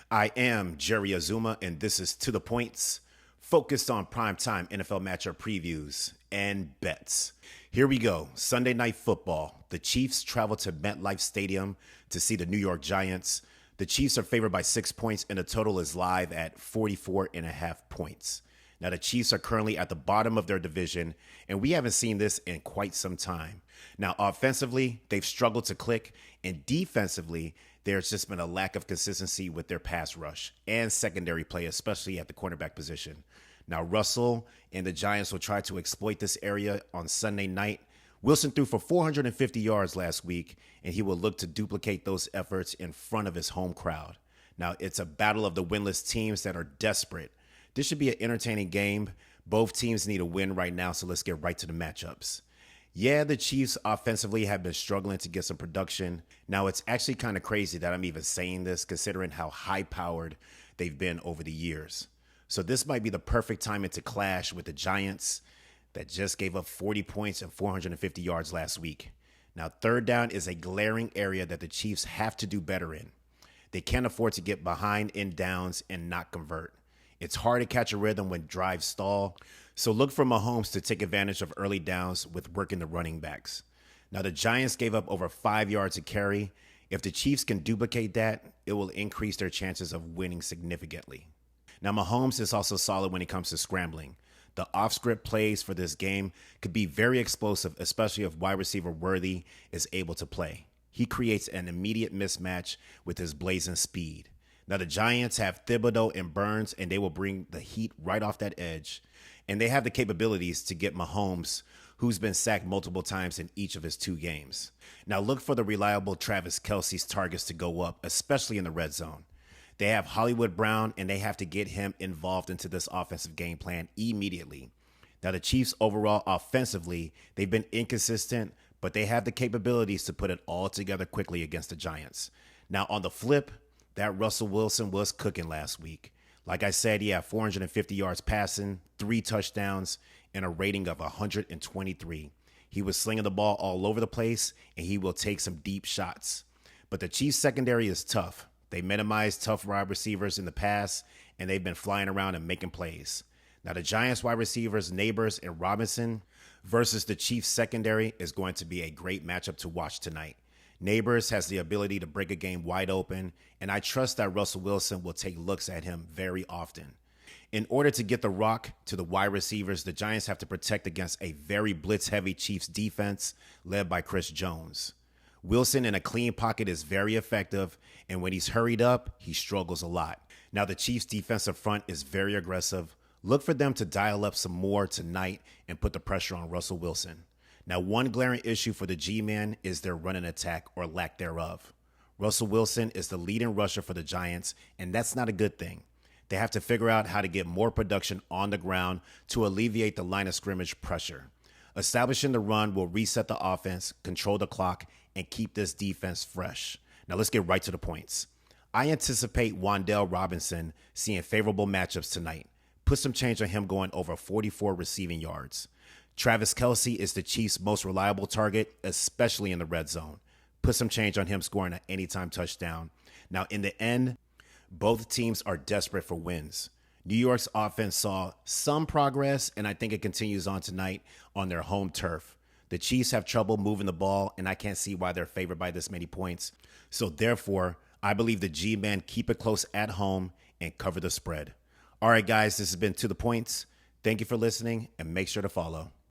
I am Jerry Azuma, and this is To The Points, focused on primetime NFL matchup previews and bets. Here we go. Sunday Night Football. The Chiefs travel to MetLife Stadium to see the New York Giants. The Chiefs are favored by 6 points, and the total is live at 44.5 points. Now, the Chiefs are currently at the bottom of their division, and we haven't seen this in quite some time. Now, offensively, they've struggled to click, and defensively, there's just been a lack of consistency with their pass rush and secondary play, especially at the cornerback position. Now, Russell and the Giants will try to exploit this area on Sunday night. Wilson threw for 450 yards last week, and he will look to duplicate those efforts in front of his home crowd. Now, it's a battle of the winless teams that are desperate. This should be an entertaining game. Both teams need a win right now, so let's get right to the matchups. Yeah, the Chiefs offensively have been struggling to get some production. Now, it's actually kind of crazy that I'm even saying this considering how high-powered they've been over the years. So this might be the perfect timing to clash with the Giants that just gave up 40 points and 450 yards last week. Now, third down is a glaring area that the Chiefs have to do better in. They can't afford to get behind in downs and not convert. It's hard to catch a rhythm when drives stall, so look for Mahomes to take advantage of early downs with working the running backs. Now, the Giants gave up over 5 yards a carry. If the Chiefs can duplicate that, it will increase their chances of winning significantly. Now, Mahomes is also solid when it comes to scrambling. The off-script plays for this game could be very explosive, especially if wide receiver Worthy is able to play. He creates an immediate mismatch with his blazing speed. Now, the Giants have Thibodeau and Burns, and they will bring the heat right off that edge. And they have the capabilities to get Mahomes, who's been sacked multiple times in each of his 2 games. Now, look for the reliable Travis Kelce's targets to go up, especially in the red zone. They have Hollywood Brown, and they have to get him involved into this offensive game plan immediately. Now, the Chiefs overall offensively, they've been inconsistent, but they have the capabilities to put it all together quickly against the Giants. Now, on the flip, that Russell Wilson was cooking last week. Like I said, he had 450 yards passing, 3 touchdowns, and a rating of 123. He was slinging the ball all over the place, and he will take some deep shots. But the Chiefs secondary is tough. They minimize tough wide receivers in the past, and they've been flying around and making plays. Now, the Giants wide receivers, Neighbors and Robinson versus the Chiefs secondary is going to be a great matchup to watch tonight. Neighbors has the ability to break a game wide open, and I trust that Russell Wilson will take looks at him very often. In order to get the rock to the wide receivers, the Giants have to protect against a very blitz-heavy Chiefs defense led by Chris Jones. Wilson in a clean pocket is very effective, and when he's hurried up, he struggles a lot. Now, the Chiefs' defensive front is very aggressive. Look for them to dial up some more tonight and put the pressure on Russell Wilson. Now, one glaring issue for the G-Men is their running attack or lack thereof. Russell Wilson is the leading rusher for the Giants, and that's not a good thing. They have to figure out how to get more production on the ground to alleviate the line of scrimmage pressure. Establishing the run will reset the offense, control the clock, and keep this defense fresh. Now, let's get right to the points. I anticipate Wan'Dale Robinson seeing favorable matchups tonight. Put some change on him going over 44 receiving yards. Travis Kelce is the Chiefs' most reliable target, especially in the red zone. Put some change on him scoring an anytime touchdown. Now, in the end, both teams are desperate for wins. New York's offense saw some progress, and I think it continues on tonight on their home turf. The Chiefs have trouble moving the ball, and I can't see why they're favored by this many points. So therefore, I believe the G-Men keep it close at home and cover the spread. All right, guys, this has been To The Points. Thank you for listening, and make sure to follow.